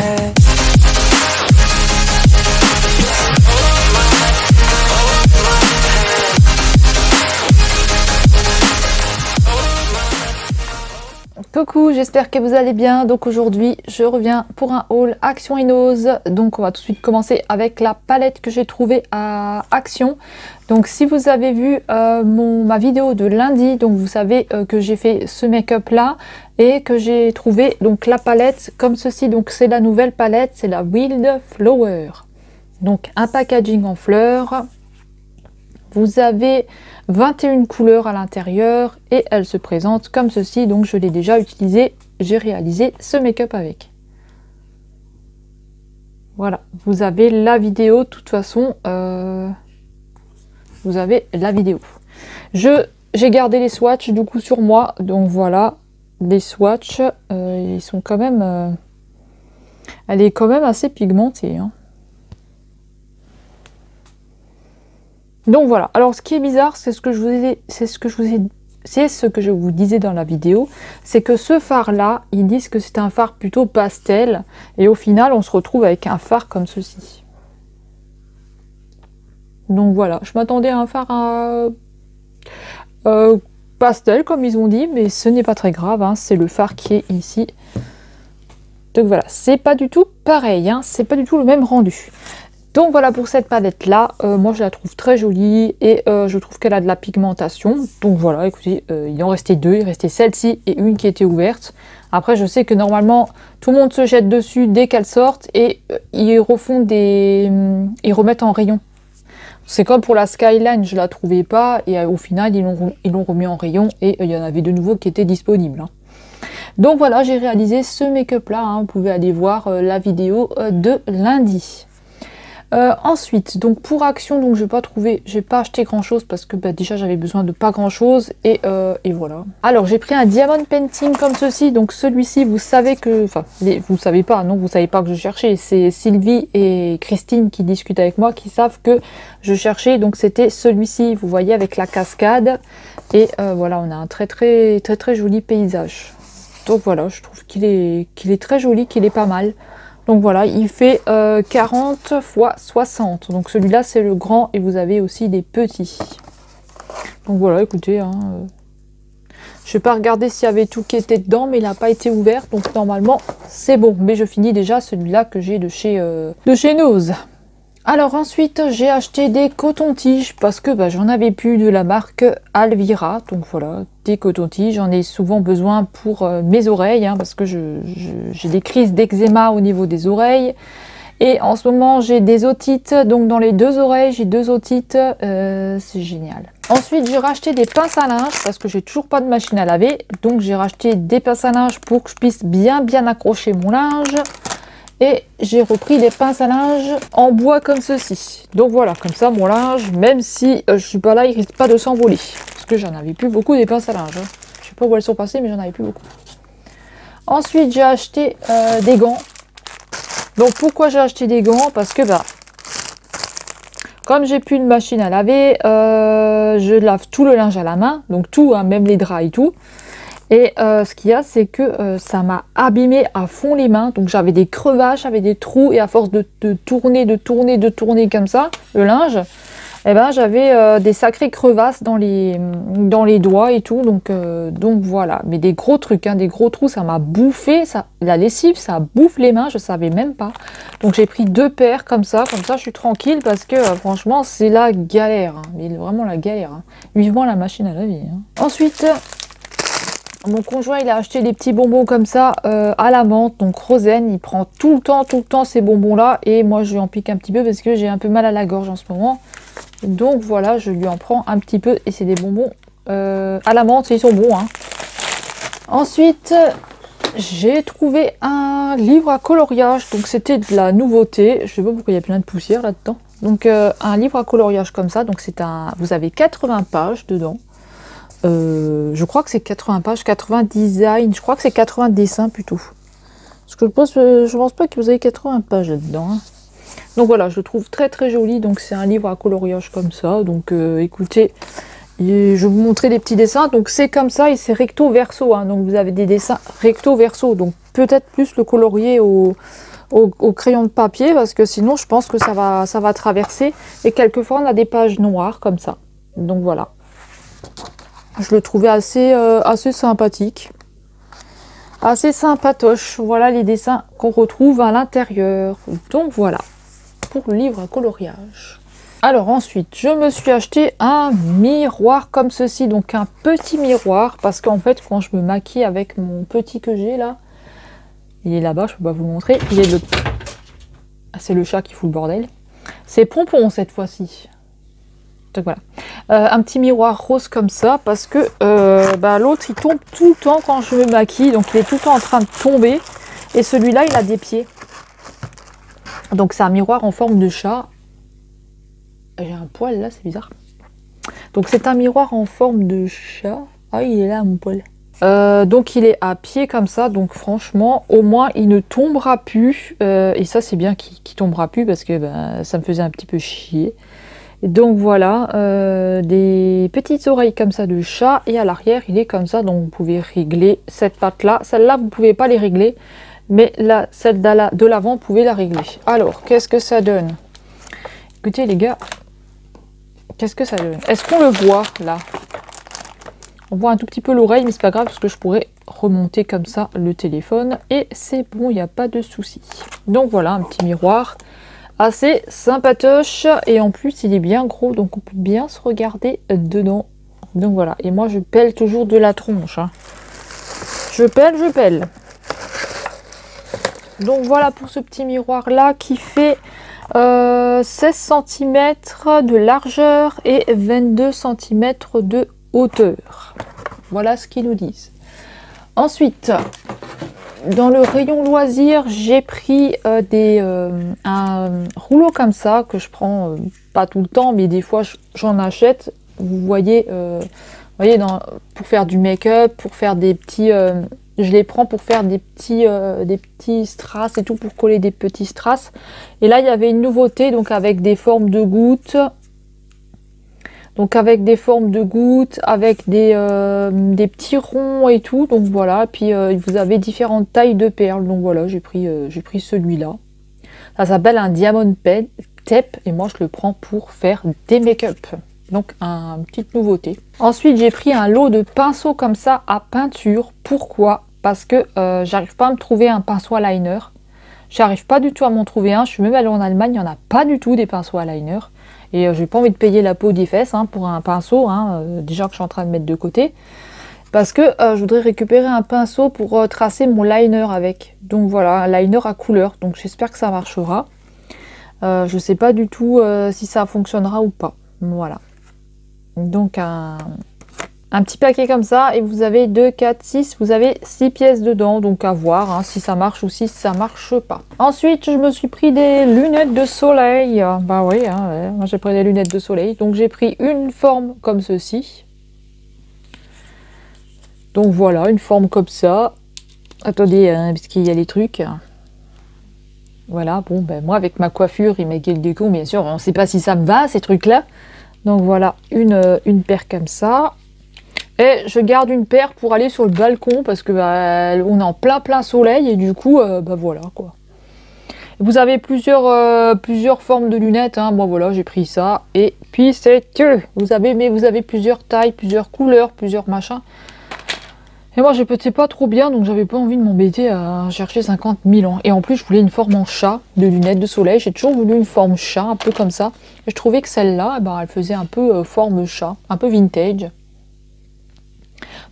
head. Coucou, j'espère que vous allez bien. Donc aujourd'hui je reviens pour un haul Action et Nose. Donc on va tout de suite commencer avec la palette que j'ai trouvée à Action. Donc si vous avez vu ma vidéo de lundi, donc vous savez que j'ai fait ce make-up là et que j'ai trouvé donc la palette comme ceci. Donc c'est la nouvelle palette, c'est la Wild Flower. Donc un packaging en fleurs. Vous avez 21 couleurs à l'intérieur et elle se présente comme ceci. Donc je l'ai déjà utilisé, j'ai réalisé ce make-up avec. Voilà, vous avez la vidéo, de toute façon, vous avez la vidéo. J'ai gardé les swatchs du coup sur moi, donc voilà, les swatchs, ils sont quand même, elle est quand même assez pigmentée, hein. Donc voilà, alors ce qui est bizarre, c'est ce que je vous disais dans la vidéo, c'est que ce fard là, ils disent que c'est un fard plutôt pastel, et au final on se retrouve avec un fard comme ceci. Donc voilà, je m'attendais à un fard pastel comme ils ont dit, mais ce n'est pas très grave, hein, c'est le fard qui est ici. Donc voilà, c'est pas du tout pareil, hein, c'est pas du tout le même rendu. Donc voilà pour cette palette là, moi je la trouve très jolie et je trouve qu'elle a de la pigmentation. Donc voilà, écoutez, il en restait deux, il restait celle-ci et une qui était ouverte. Après je sais que normalement tout le monde se jette dessus dès qu'elles sortent et ils remettent en rayon. C'est comme pour la Skyline, je la trouvais pas et au final ils l'ont remis en rayon et il y en avait de nouveaux qui étaient disponibles, hein. Donc voilà, j'ai réalisé ce make-up là, hein, vous pouvez aller voir la vidéo de lundi. Ensuite, donc pour Action, donc j'ai pas acheté grand chose parce que bah, déjà j'avais besoin de pas grand chose et voilà. Alors j'ai pris un diamond painting comme ceci, donc celui-ci vous savez que, enfin vous savez pas, non vous savez pas que je cherchais, c'est Sylvie et Christine qui discutent avec moi, qui savent que je cherchais, donc c'était celui-ci, vous voyez avec la cascade et voilà, on a un très joli paysage. Donc voilà, je trouve qu'il est très joli, qu'il est pas mal. Donc voilà, il fait 40 x 60. Donc celui-là, c'est le grand et vous avez aussi des petits. Donc voilà, écoutez, hein, je vais pas regarder s'il y avait tout qui était dedans, mais il n'a pas été ouvert. Donc normalement, c'est bon. Mais je finis déjà celui-là que j'ai de chez Nose. Alors ensuite, j'ai acheté des cotons-tiges parce que bah, j'en avais plus de la marque Alvira. Donc voilà, des cotons-tiges. J'en ai souvent besoin pour mes oreilles, hein, parce que j'ai des crises d'eczéma au niveau des oreilles. Et en ce moment, j'ai des otites. Donc dans les deux oreilles, j'ai deux otites. C'est génial. Ensuite, j'ai racheté des pinces à linge parce que j'ai toujours pas de machine à laver. Donc j'ai racheté des pinces à linge pour que je puisse bien accrocher mon linge. Et j'ai repris des pinces à linge en bois comme ceci. Donc voilà, comme ça mon linge, même si je suis pas là, il risque pas de s'envoler. Parce que j'en avais plus beaucoup des pinces à linge, hein. Je sais pas où elles sont passées, mais j'en avais plus beaucoup. Ensuite, j'ai acheté des gants. Donc pourquoi j'ai acheté des gants? Parce que bah, comme j'ai plus de machine à laver, je lave tout le linge à la main. Donc tout, hein, même les draps et tout. Et ce qu'il y a, c'est que ça m'a abîmé à fond les mains. Donc j'avais des crevasses, j'avais des trous. Et à force de tourner comme ça, le linge, eh ben, j'avais des sacrées crevasses dans les doigts et tout. Donc voilà. Mais des gros trucs, hein, des gros trous, ça m'a bouffé. La lessive, ça bouffe les mains, je savais même pas. Donc j'ai pris deux paires comme ça je suis tranquille. Parce que franchement, c'est la galère, hein. Mais vraiment la galère, hein. Vivement la machine à laver, hein. Ensuite... mon conjoint, il a acheté des petits bonbons comme ça à la menthe, donc Rosen. Il prend tout le temps ces bonbons là et moi je lui en pique un petit peu parce que j'ai un peu mal à la gorge en ce moment. Donc voilà, je lui en prends un petit peu et c'est des bonbons à la menthe, ils sont bons, hein. Ensuite, j'ai trouvé un livre à coloriage, donc c'était de la nouveauté. Je sais pas pourquoi il y a plein de poussière là-dedans. Donc un livre à coloriage comme ça, donc vous avez 80 pages dedans. Je crois que c'est 80 pages, 80 design, je crois que c'est 80 dessins plutôt. Parce que je pense pas que vous avez 80 pages là-dedans, hein. Donc voilà, je le trouve très joli. Donc c'est un livre à coloriage comme ça. Donc écoutez, Et je vais vous montrer des petits dessins. Donc c'est comme ça et c'est recto verso. Hein. Donc vous avez des dessins recto verso. Donc peut-être plus le colorier au crayon de papier parce que sinon je pense que ça va traverser. Et quelquefois on a des pages noires comme ça. Donc voilà. Je le trouvais assez sympathique. Assez sympatoche. Voilà les dessins qu'on retrouve à l'intérieur. Donc voilà. Pour le livre à coloriage. Alors ensuite, je me suis acheté un miroir comme ceci. Donc un petit miroir. Parce qu'en fait, quand je me maquille avec mon petit que j'ai là. Il est là-bas, je peux pas vous le montrer. Il est le... C'est le chat qui fout le bordel. C'est Pompon cette fois-ci. Donc voilà. Un petit miroir rose comme ça parce que l'autre il tombe tout le temps quand je me maquille. Donc il est tout le temps en train de tomber. Et celui-là il a des pieds. Donc c'est un miroir en forme de chat. J'ai un poil là, c'est bizarre. Donc c'est un miroir en forme de chat. Ah il est là mon poil. Donc il est à pied comme ça. Donc franchement au moins il ne tombera plus. Et ça c'est bien qu'il tombera plus parce que ça me faisait un petit peu chier. Donc voilà, des petites oreilles comme ça de chat et à l'arrière il est comme ça, donc vous pouvez régler cette patte là. Celle-là vous pouvez pas les régler, mais là, celle de l'avant vous pouvez la régler. Alors qu'est-ce que ça donne? Écoutez les gars, qu'est-ce que ça donne? Est-ce qu'on le voit là? On voit un tout petit peu l'oreille, mais c'est pas grave parce que je pourrais remonter comme ça le téléphone et c'est bon, il n'y a pas de souci. Donc voilà, un petit miroir assez sympatoche et en plus il est bien gros donc on peut bien se regarder dedans. Donc voilà, et moi je pèle toujours de la tronche. Hein. Je pèle. Donc voilà pour ce petit miroir là qui fait 16 cm de largeur et 22 cm de hauteur. Voilà ce qu'ils nous disent. Ensuite, dans le rayon loisirs, j'ai pris un rouleau comme ça que je prends pas tout le temps, mais des fois j'en achète. Vous voyez, pour faire du make-up, pour faire des petits, je les prends pour faire des petits strass et tout, pour coller des petits strass. Et là il y avait une nouveauté, donc avec des formes de gouttes. Donc avec des formes de gouttes, avec des petits ronds et tout. Donc voilà, puis vous avez différentes tailles de perles. Donc voilà, j'ai pris celui-là. Ça s'appelle un Diamond Tape et moi je le prends pour faire des make-up. Donc une petite nouveauté. Ensuite j'ai pris un lot de pinceaux comme ça à peinture. Pourquoi? Parce que j'arrive pas à me trouver un pinceau à liner. J'arrive pas du tout à m'en trouver un. Je suis même allée en Allemagne, il n'y en a pas du tout des pinceaux à liner. Et j'ai pas envie de payer la peau des fesses pour un pinceau, déjà que je suis en train de mettre de côté. Parce que je voudrais récupérer un pinceau pour tracer mon liner avec. Donc voilà, un liner à couleur. Donc j'espère que ça marchera. Je sais pas du tout si ça fonctionnera ou pas. Voilà. Donc un petit paquet comme ça. Et vous avez 2, 4, 6. Vous avez 6 pièces dedans. Donc à voir si ça marche ou si ça marche pas. Ensuite, je me suis pris des lunettes de soleil. Bah oui, ouais. Moi j'ai pris des lunettes de soleil. Donc j'ai pris une forme comme ceci. Donc voilà, une forme comme ça. Attendez, parce qu'il y a les trucs. Voilà, bon, ben moi avec ma coiffure et mes gueules de con, bien sûr, on ne sait pas si ça me va, ces trucs-là. Donc voilà, une paire comme ça. Et je garde une paire pour aller sur le balcon, parce que on est en plein soleil, et du coup, voilà, quoi. Vous avez plusieurs formes de lunettes, moi voilà, j'ai pris ça. Et puis c'est que vous avez plusieurs tailles, plusieurs couleurs, plusieurs machins. Et moi, je sais pas trop bien, donc j'avais pas envie de m'embêter à chercher 50 000 ans. Et en plus, je voulais une forme en chat de lunettes de soleil. J'ai toujours voulu une forme chat, un peu comme ça. Et je trouvais que celle-là, elle faisait un peu forme chat, un peu vintage.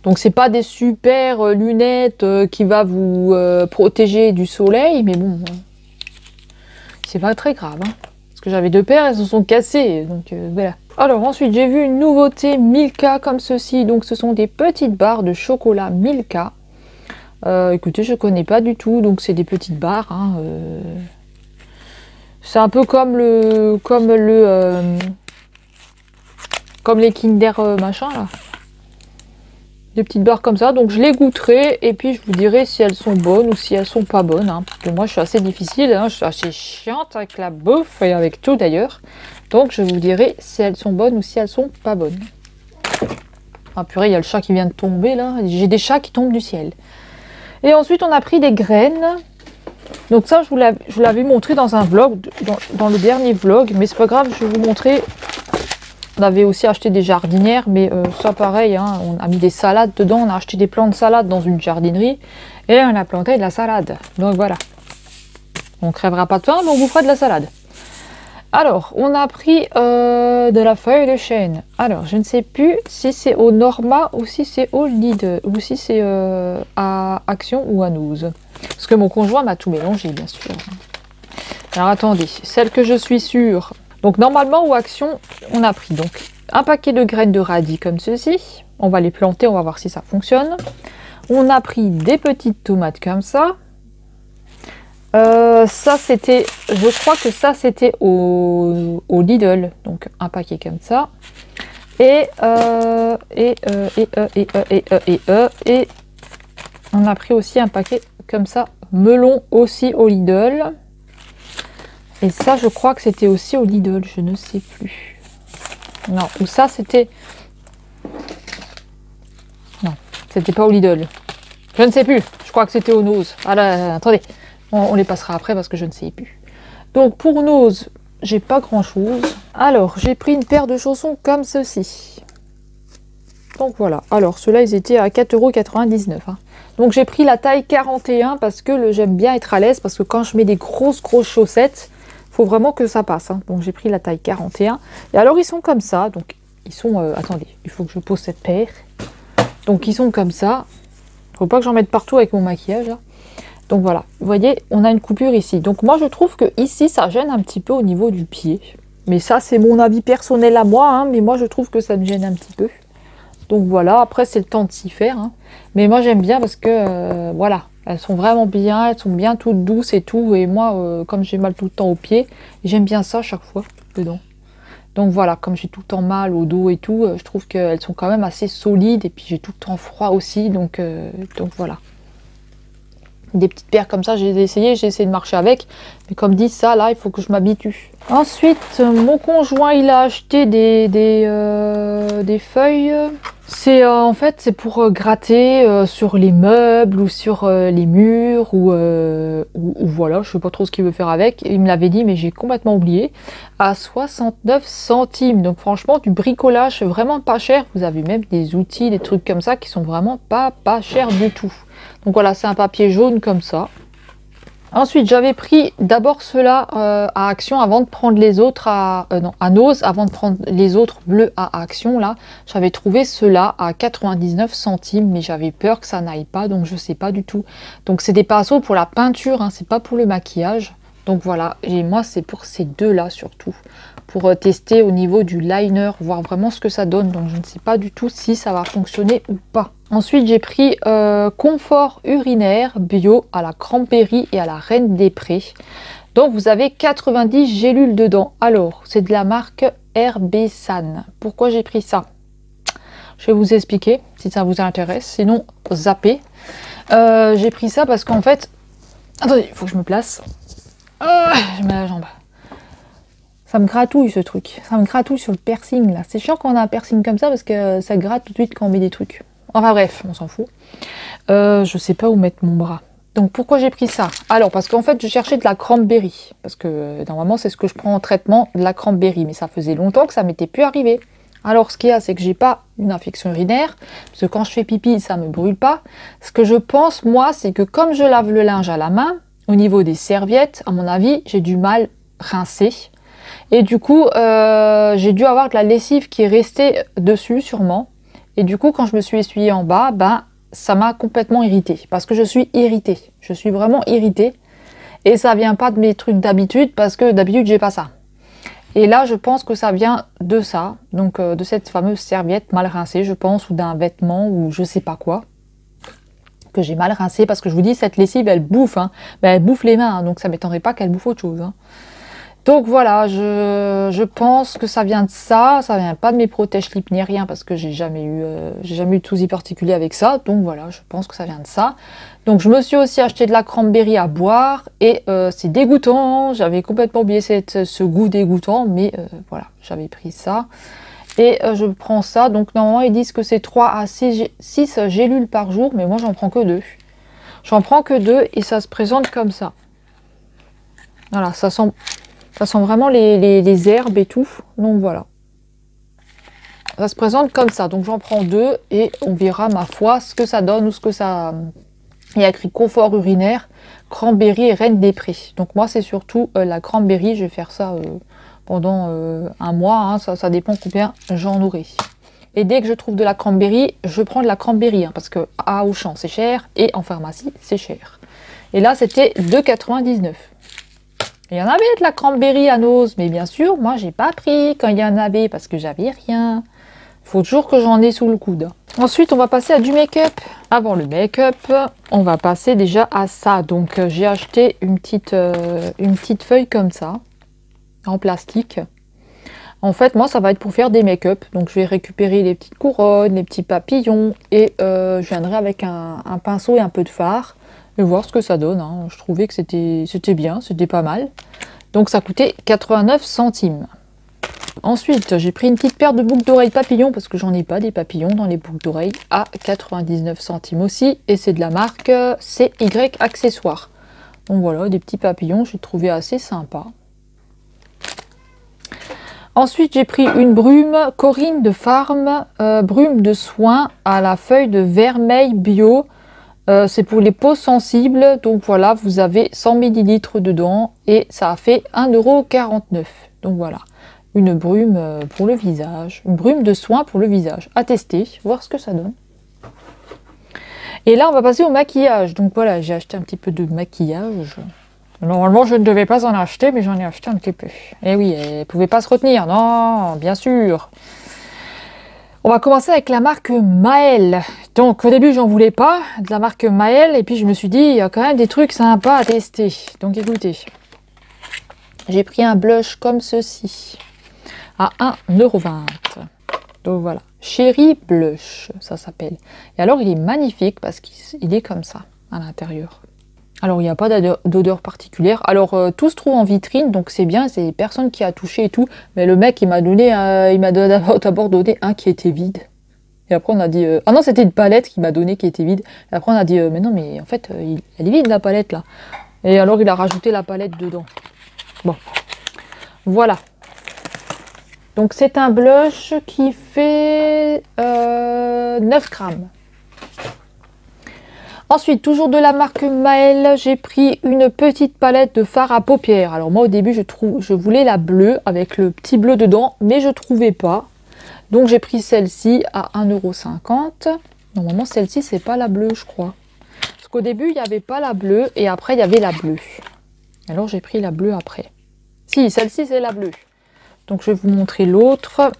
Donc, c'est pas des super lunettes qui va vous protéger du soleil, mais bon, c'est pas très grave. Parce que j'avais 2 paires, elles se sont cassées, donc voilà. Alors ensuite j'ai vu une nouveauté Milka comme ceci, donc ce sont des petites barres de chocolat Milka. Écoutez, je connais pas du tout, donc c'est des petites barres. C'est un peu comme les Kinder machin là. Des petites barres comme ça, donc je les goûterai et puis je vous dirai si elles sont bonnes ou si elles sont pas bonnes. Parce que moi je suis assez difficile, je suis assez chiante avec la bouffe et avec tout d'ailleurs. Donc je vous dirai si elles sont bonnes ou si elles sont pas bonnes. Ah purée, il y a le chat qui vient de tomber là. J'ai des chats qui tombent du ciel. Et ensuite, on a pris des graines. Donc ça, je vous l'avais montré dans un vlog, dans le dernier vlog. Mais c'est pas grave, je vais vous montrer. On avait aussi acheté des jardinières, mais ça pareil, hein, on a mis des salades dedans. On a acheté des plants de salade dans une jardinerie. Et on a planté de la salade. Donc voilà. On crèvera pas de faim, mais on vous fera de la salade. Alors, on a pris de la feuille de chêne. Alors, je ne sais plus si c'est au Norma ou si c'est au Lidl, ou si c'est à Action ou à Noz. Parce que mon conjoint m'a tout mélangé, bien sûr. Alors, attendez, celle que je suis sûre. Donc, normalement, au Action, on a pris donc un paquet de graines de radis comme ceci. On va les planter, on va voir si ça fonctionne. On a pris des petites tomates comme ça. Ça c'était, je crois que ça c'était au Lidl, donc un paquet comme ça, et on a pris aussi un paquet comme ça, melon aussi au Lidl, et ça je crois que c'était aussi au Lidl, je ne sais plus, non, ou ça c'était, non, c'était pas au Lidl, je ne sais plus, je crois que c'était au Noz, ah là, attendez. On les passera après parce que je ne sais plus. Donc pour Noz, j'ai pas grand chose. Alors j'ai pris une paire de chaussons comme ceci. Donc voilà. Alors ceux-là ils étaient à 4,99 €. Hein. Donc j'ai pris la taille 41 parce que j'aime bien être à l'aise. Parce que quand je mets des grosses chaussettes, il faut vraiment que ça passe. Hein. Donc j'ai pris la taille 41. Et alors ils sont comme ça. Donc ils sont... attendez, il faut que je pose cette paire. Donc ils sont comme ça. Faut pas que j'en mette partout avec mon maquillage. Là. Donc voilà, vous voyez, on a une coupure ici. Donc moi, je trouve que ici, ça gêne un petit peu au niveau du pied. Mais ça, c'est mon avis personnel à moi. Hein, mais moi, je trouve que ça me gêne un petit peu. Donc voilà, après, c'est le temps de s'y faire. Hein. Mais moi, j'aime bien parce que, voilà, elles sont vraiment bien. Elles sont bien toutes douces et tout. Et moi, comme j'ai mal tout le temps au pied, j'aime bien ça chaque fois dedans. Donc voilà, comme j'ai tout le temps mal au dos et tout, je trouve qu'elles sont quand même assez solides. Et puis, j'ai tout le temps froid aussi. Donc voilà. Des petites paires comme ça, j'ai essayé de marcher avec. Mais comme dit ça, là, il faut que je m'habitue. Ensuite, mon conjoint, il a acheté des feuilles. C'est en fait, c'est pour gratter sur les meubles ou sur les murs ou voilà, je sais pas trop ce qu'il veut faire avec. Il me l'avait dit, mais j'ai complètement oublié. À 69 centimes. Donc franchement, du bricolage vraiment pas cher. Vous avez même des outils, des trucs comme ça qui sont vraiment pas chers du tout. Donc voilà, c'est un papier jaune comme ça. Ensuite, j'avais pris d'abord ceux-là à Action avant de prendre les autres à Noz, avant de prendre les autres bleus à Action. Là, j'avais trouvé ceux-là à 99 centimes, mais j'avais peur que ça n'aille pas, donc je sais pas du tout. Donc c'est des pinceaux pour la peinture, hein, c'est pas pour le maquillage. Donc voilà, et moi c'est pour ces deux-là surtout, pour tester au niveau du liner, voir vraiment ce que ça donne. Donc je ne sais pas du tout si ça va fonctionner ou pas. Ensuite j'ai pris confort urinaire bio à la cranberry et à la reine des prés. Donc vous avez 90 gélules dedans. Alors c'est de la marque Herbesan. Pourquoi j'ai pris ça? Je vais vous expliquer si ça vous intéresse, sinon zappez. J'ai pris ça parce qu'en fait, attendez, il faut que je me place. Je mets la jambe. Ça me gratouille ce truc. Ça me gratouille sur le piercing là. C'est chiant quand on a un piercing comme ça parce que ça gratte tout de suite quand on met des trucs. Enfin bref, on s'en fout. Je sais pas où mettre mon bras. Donc pourquoi j'ai pris ça? Alors parce qu'en fait je cherchais de la cranberry. Parce que normalement c'est ce que je prends en traitement, de la cranberry. Mais ça faisait longtemps que ça m'était plus arrivé. Alors ce qu'il y a c'est que j'ai pas une infection urinaire. Parce que quand je fais pipi ça me brûle pas. Ce que je pense moi c'est que comme je lave le linge à la main, au niveau des serviettes, à mon avis, j'ai du mal rincer. Et du coup, j'ai dû avoir de la lessive qui est restée dessus, sûrement. Et du coup, quand je me suis essuyée en bas, ben, ça m'a complètement irritée. Parce que je suis irritée. Je suis vraiment irritée. Et ça vient pas de mes trucs d'habitude, parce que d'habitude, j'ai pas ça. Et là, je pense que ça vient de ça. Donc, de cette fameuse serviette mal rincée, je pense, ou d'un vêtement, ou je sais pas quoi. Que j'ai mal rincé parce que je vous dis cette lessive elle bouffe hein. Ben, elle bouffe les mains hein, donc ça m'étonnerait pas qu'elle bouffe autre chose hein. Donc voilà, je pense que ça vient de ça vient pas de mes protège-lips ni rien parce que j'ai jamais eu de soucis particuliers avec ça, donc voilà, je pense que ça vient de ça. Donc je me suis aussi acheté de la cranberry à boire et c'est dégoûtant, j'avais complètement oublié ce goût dégoûtant, mais voilà, j'avais pris ça. Et je prends ça. Donc normalement ils disent que c'est 3 à 6 gélules par jour. Mais moi j'en prends que 2. J'en prends que 2 et ça se présente comme ça. Voilà, ça sent vraiment les herbes et tout. Donc voilà. Ça se présente comme ça. Donc j'en prends 2 et on verra ma foi ce que ça donne ou ce que ça... Il y a écrit confort urinaire, cranberry et reine des prés. Donc moi c'est surtout la cranberry. Je vais faire ça pendant un mois. Hein. Ça dépend combien j'en aurai. Et dès que je trouve de la cranberry, je prends de la cranberry. Hein, parce que à Auchan c'est cher et en pharmacie c'est cher. Et là c'était 2,99 €. Il y en avait de la cranberry à Nose, mais bien sûr, moi j'ai pas pris quand il y en avait parce que j'avais rien. Il faut toujours que j'en ai sous le coude. Ensuite, on va passer à du make-up. Avant le make-up, on va passer déjà à ça. Donc, j'ai acheté une petite feuille comme ça, en plastique. En fait, moi, ça va être pour faire des make-up. Donc, je vais récupérer les petites couronnes, les petits papillons. Et je viendrai avec un pinceau et un peu de fard. Et voir ce que ça donne. Hein. Je trouvais que c'était bien, c'était pas mal. Donc, ça coûtait 89 centimes. Ensuite, j'ai pris une petite paire de boucles d'oreilles papillons parce que j'en ai pas des papillons dans les boucles d'oreilles à 99 centimes aussi. Et c'est de la marque CY Accessoires. Donc voilà, des petits papillons, j'ai trouvé assez sympa. Ensuite, j'ai pris une brume Corinne de Farm, brume de soin à la feuille de vermeil bio. C'est pour les peaux sensibles. Donc voilà, vous avez 100 ml dedans et ça a fait 1,49 €. Donc voilà. Une brume pour le visage, une brume de soin pour le visage, à tester, voir ce que ça donne. Et là, on va passer au maquillage. Donc voilà, j'ai acheté un petit peu de maquillage. Normalement, je ne devais pas en acheter, mais j'en ai acheté un petit peu. Et oui, elle ne pouvait pas se retenir, non, bien sûr. On va commencer avec la marque Maëlle. Donc au début, j'en voulais pas, de la marque Maëlle, et puis je me suis dit, il y a quand même des trucs sympas à tester. Donc écoutez, j'ai pris un blush comme ceci. À 1,20 €. Donc voilà, Cherry Blush, ça s'appelle. Et alors, il est magnifique parce qu'il est comme ça, à l'intérieur. Alors, il n'y a pas d'odeur particulière. Alors, tout se trouve en vitrine, donc c'est bien, c'est personne qui a touché et tout. Mais le mec, il m'a d'abord donné un qui était vide. Et après, on a dit... ah non, c'était une palette qu'il m'a donné qui était vide. Et après, on a dit, mais non, mais en fait, elle est vide, la palette, là. Et alors, il a rajouté la palette dedans. Bon, voilà. Donc c'est un blush qui fait 9 grammes. Ensuite, toujours de la marque Maëlle, j'ai pris une petite palette de fard à paupières. Alors moi au début je voulais la bleue avec le petit bleu dedans, mais je trouvais pas. Donc j'ai pris celle-ci à 1,50 €. Normalement celle-ci c'est pas la bleue je crois. Parce qu'au début il n'y avait pas la bleue et après il y avait la bleue. Alors j'ai pris la bleue après. Si, celle-ci c'est la bleue. Donc je vais vous montrer l'autre.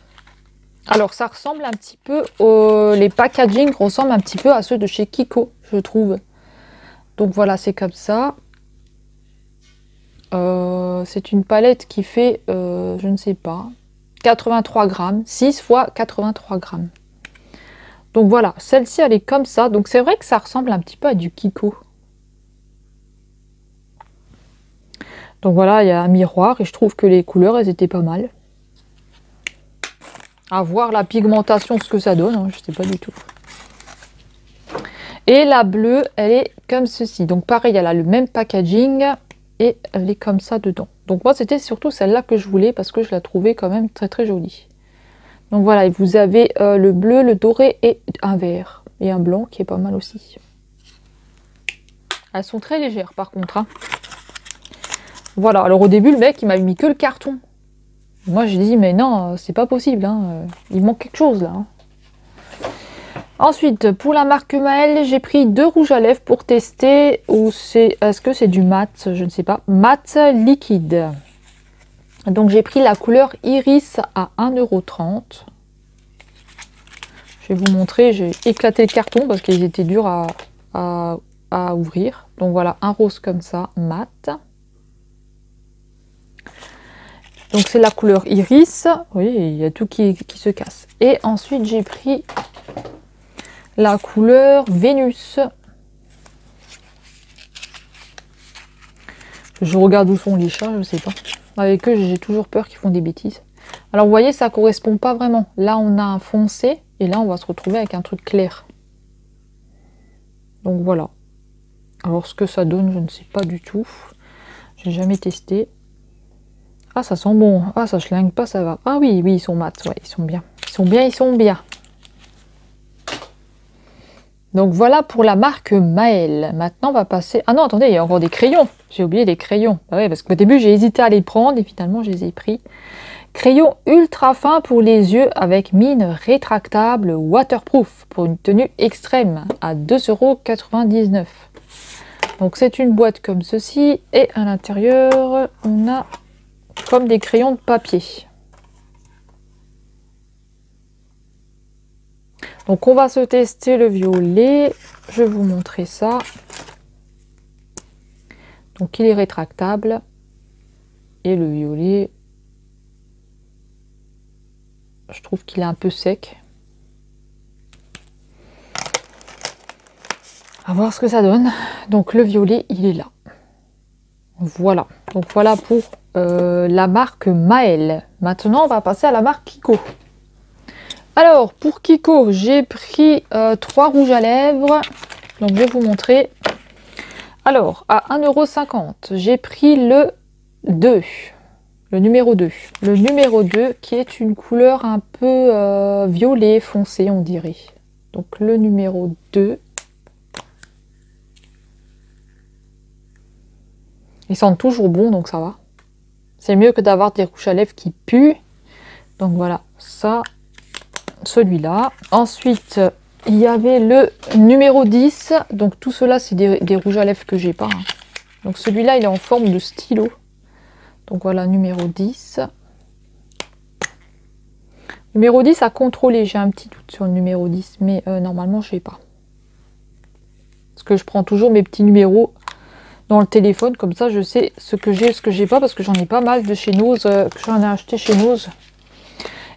Alors ça ressemble un petit peu, les packaging ressemblent un petit peu à ceux de chez Kiko, je trouve. Donc voilà, c'est comme ça. C'est une palette qui fait, je ne sais pas, 83 grammes, 6 fois 83 grammes. Donc voilà, celle-ci elle est comme ça. Donc c'est vrai que ça ressemble un petit peu à du Kiko. Donc voilà, il y a un miroir et je trouve que les couleurs elles étaient pas mal. À voir la pigmentation, ce que ça donne, hein, je ne sais pas du tout. Et la bleue, elle est comme ceci. Donc pareil, elle a le même packaging et elle est comme ça dedans. Donc moi, c'était surtout celle-là que je voulais parce que je la trouvais quand même très très jolie. Donc voilà, et vous avez le bleu, le doré et un vert. Et un blanc qui est pas mal aussi. Elles sont très légères par contre. Hein. Voilà, alors au début, le mec, il m'a mis que le carton. Moi, j'ai dit, mais non, c'est pas possible. Hein. Il manque quelque chose là. Hein. Ensuite, pour la marque Maëlle, j'ai pris 2 rouges à lèvres pour tester. Ou est-ce que c'est du mat? Je ne sais pas. Mat liquide. Donc, j'ai pris la couleur Iris à 1,30 €. Je vais vous montrer. J'ai éclaté le carton parce qu'ils étaient durs à ouvrir. Donc, voilà, un rose comme ça, mat. Donc c'est la couleur Iris. Oui, il y a tout qui se casse. Et ensuite j'ai pris la couleur Vénus. Je regarde où sont les chats, je sais pas. Avec eux j'ai toujours peur qu'ils font des bêtises. Alors vous voyez, ça correspond pas vraiment. Là, on a un foncé et là, on va se retrouver avec un truc clair. Donc voilà. Alors ce que ça donne, je ne sais pas du tout. J'ai jamais testé. Ah, ça sent bon. Ah, ça schlingue pas, ça va. Ah oui, oui, ils sont mat. Ouais, ils sont bien. Ils sont bien, ils sont bien. Donc voilà pour la marque Maël. Maintenant, on va passer... Ah non, attendez, il y a encore des crayons. J'ai oublié les crayons. Ah ouais, parce qu'au début, j'ai hésité à les prendre et finalement, je les ai pris. Crayon ultra fin pour les yeux avec mine rétractable waterproof pour une tenue extrême à 2,99 €. Donc c'est une boîte comme ceci et à l'intérieur, on a comme des crayons de papier. Donc on va se tester le violet, je vais vous montrer ça. Donc il est rétractable et le violet, je trouve qu'il est un peu sec. À voir ce que ça donne. Donc le violet, il est là. Voilà. Donc voilà pour la marque Maël. Maintenant, on va passer à la marque Kiko. Alors, pour Kiko, j'ai pris 3 rouges à lèvres. Donc, je vais vous montrer. Alors, à 1,50 €, j'ai pris le 2. Le numéro 2. Le numéro 2 qui est une couleur un peu violet foncé, on dirait. Donc, le numéro 2. Ils sentent toujours bon, donc ça va. C'est mieux que d'avoir des rouges à lèvres qui puent. Donc voilà, ça... celui-là. Ensuite, il y avait le numéro 10. Donc tout cela, c'est des rouges à lèvres que j'ai pas. Hein. Donc celui-là, il est en forme de stylo. Donc voilà, numéro 10. Numéro 10 à contrôler. J'ai un petit doute sur le numéro 10. Mais normalement, je ne l'ai pas. Parce que je prends toujours mes petits numéros dans le téléphone. Comme ça, je sais ce que j'ai et ce que j'ai pas. Parce que j'en ai pas mal de chez Nose. Que j'en ai acheté chez Nose.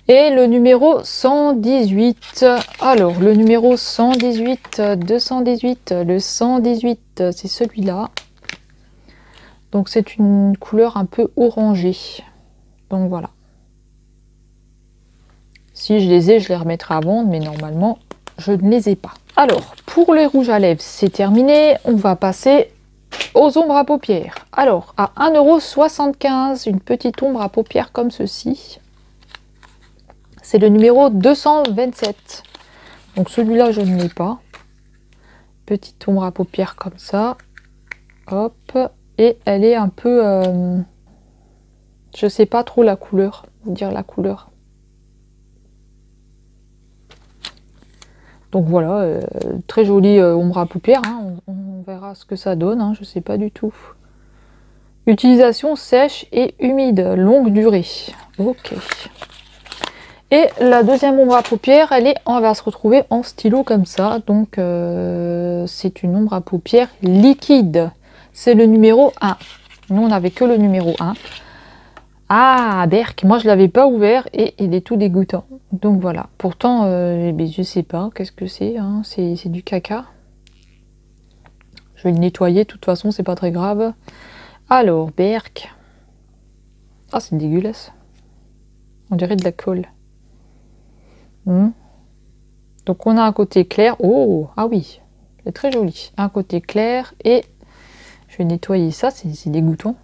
Et le numéro 118, alors le numéro 118, 218, le 118, c'est celui-là. Donc c'est une couleur un peu orangée. Donc voilà. Si je les ai, je les remettrai à vendre, mais normalement, je ne les ai pas. Alors, pour les rouges à lèvres, c'est terminé. On va passer aux ombres à paupières. Alors, à 1,75 €, une petite ombre à paupières comme ceci. C'est le numéro 227. Donc celui-là, je ne l'ai pas. Petite ombre à paupières comme ça. Hop. Et elle est un peu... je sais pas trop la couleur. Vous dire la couleur. Donc voilà. Très jolie ombre à paupières. Hein. On verra ce que ça donne. Hein. Je sais pas du tout. Utilisation sèche et humide. Longue durée. Ok. Et la deuxième ombre à paupières, on va se retrouver en stylo comme ça. Donc, c'est une ombre à paupières liquide. C'est le numéro 1. Nous, on n'avait que le numéro 1. Ah, Berk, moi, je ne l'avais pas ouvert et il est tout dégoûtant. Donc, voilà. Pourtant, je ne sais pas. Qu'est-ce que c'est hein, c'est du caca. Je vais le nettoyer. De toute façon, c'est pas très grave. Alors, Berk. Ah, c'est dégueulasse. On dirait de la colle. Donc on a un côté clair. Oh, ah oui, c'est très joli. Un côté clair et je vais nettoyer ça, c'est dégoûtant.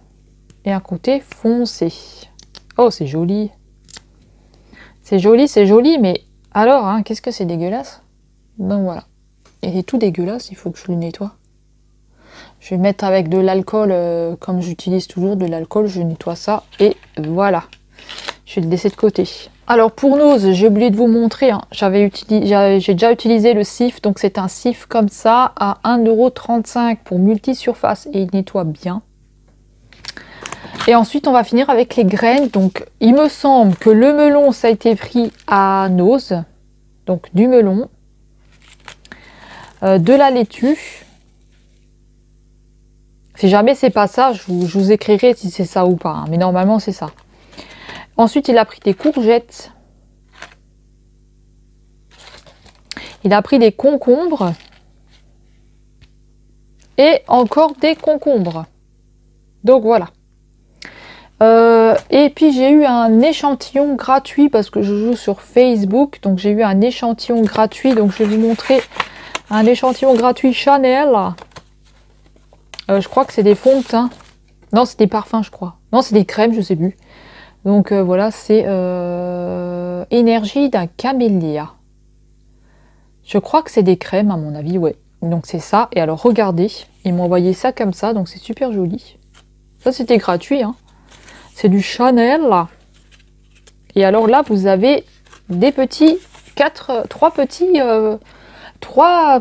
Et un côté foncé. Oh, c'est joli. C'est joli, mais alors, hein, qu'est-ce que c'est dégueulasse. Donc voilà. Il est tout dégueulasse, il faut que je le nettoie. Je vais mettre avec de l'alcool, comme j'utilise toujours de l'alcool, je nettoie ça et voilà. Je vais le laisser de côté. Alors pour Nose, j'ai oublié de vous montrer, hein, j'ai déjà utilisé le cif, donc c'est un cif comme ça à 1,35 € pour multi-surface et il nettoie bien. Et ensuite on va finir avec les graines, donc il me semble que le melon ça a été pris à Nose, donc du melon, de la laitue. Si jamais c'est pas ça, je vous écrirai si c'est ça ou pas, hein, mais normalement c'est ça. Ensuite, il a pris des courgettes. Il a pris des concombres. Et encore des concombres. Donc voilà. Et puis j'ai eu un échantillon gratuit parce que je joue sur Facebook. Donc j'ai eu un échantillon gratuit. Donc je vais vous montrer un échantillon gratuit Chanel. Je crois que c'est des fonds de teint. Non, c'est des parfums, je crois. Non, c'est des crèmes, je sais plus. Donc voilà, c'est énergie d'un camélia. Je crois que c'est des crèmes, à mon avis, ouais. Donc c'est ça. Et alors regardez, ils m'ont envoyé ça comme ça, donc c'est super joli. Ça c'était gratuit, hein. C'est du Chanel. Et alors là, vous avez des petits, trois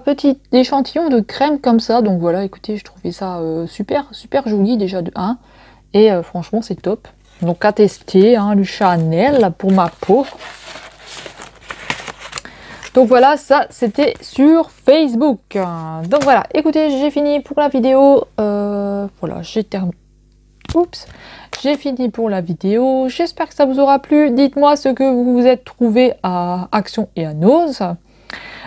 petits échantillons de crème comme ça. Donc voilà, écoutez, je trouvais ça super joli déjà de 1. Et franchement, c'est top. Donc à tester, hein, le Chanel pour ma peau. Donc voilà, ça c'était sur Facebook. Donc voilà, écoutez, j'ai fini pour la vidéo. Voilà, j'ai terminé. Oups, j'ai fini pour la vidéo. J'espère que ça vous aura plu. Dites-moi ce que vous vous êtes trouvé à Action et à Nose.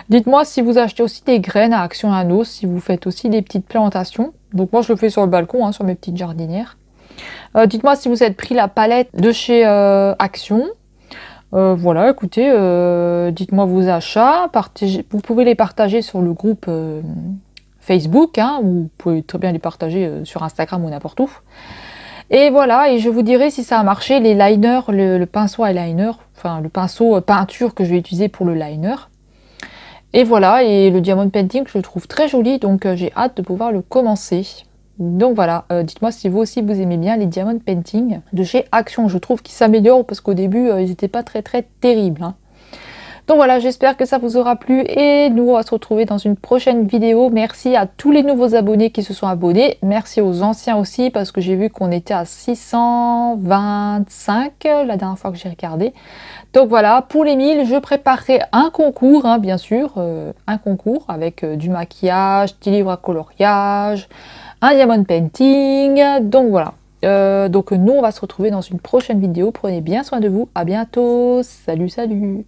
Dites-moi si vous achetez aussi des graines à Action et à Nose, si vous faites aussi des petites plantations. Donc moi je le fais sur le balcon, hein, sur mes petites jardinières. Dites-moi si vous êtes pris la palette de chez Action. Voilà, écoutez, dites-moi vos achats. Vous pouvez les partager sur le groupe Facebook, hein, ou vous pouvez très bien les partager sur Instagram ou n'importe où. Et voilà, et je vous dirai si ça a marché, les liners, le pinceau eyeliner, enfin le pinceau peinture que je vais utiliser pour le liner. Et voilà, et le diamond painting, je le trouve très joli, donc j'ai hâte de pouvoir le commencer. Donc voilà, dites-moi si vous aussi vous aimez bien les diamond painting de chez Action. Je trouve qu'ils s'améliorent parce qu'au début, ils n'étaient pas très terribles, hein. Donc voilà, j'espère que ça vous aura plu et nous on va se retrouver dans une prochaine vidéo. Merci à tous les nouveaux abonnés qui se sont abonnés. Merci aux anciens aussi parce que j'ai vu qu'on était à 625 la dernière fois que j'ai regardé. Donc voilà, pour les 1000, je préparerai un concours, hein, bien sûr, un concours avec du maquillage, des livres à coloriage, un diamond painting. Donc voilà. Donc nous on va se retrouver dans une prochaine vidéo. Prenez bien soin de vous. À bientôt. Salut, salut.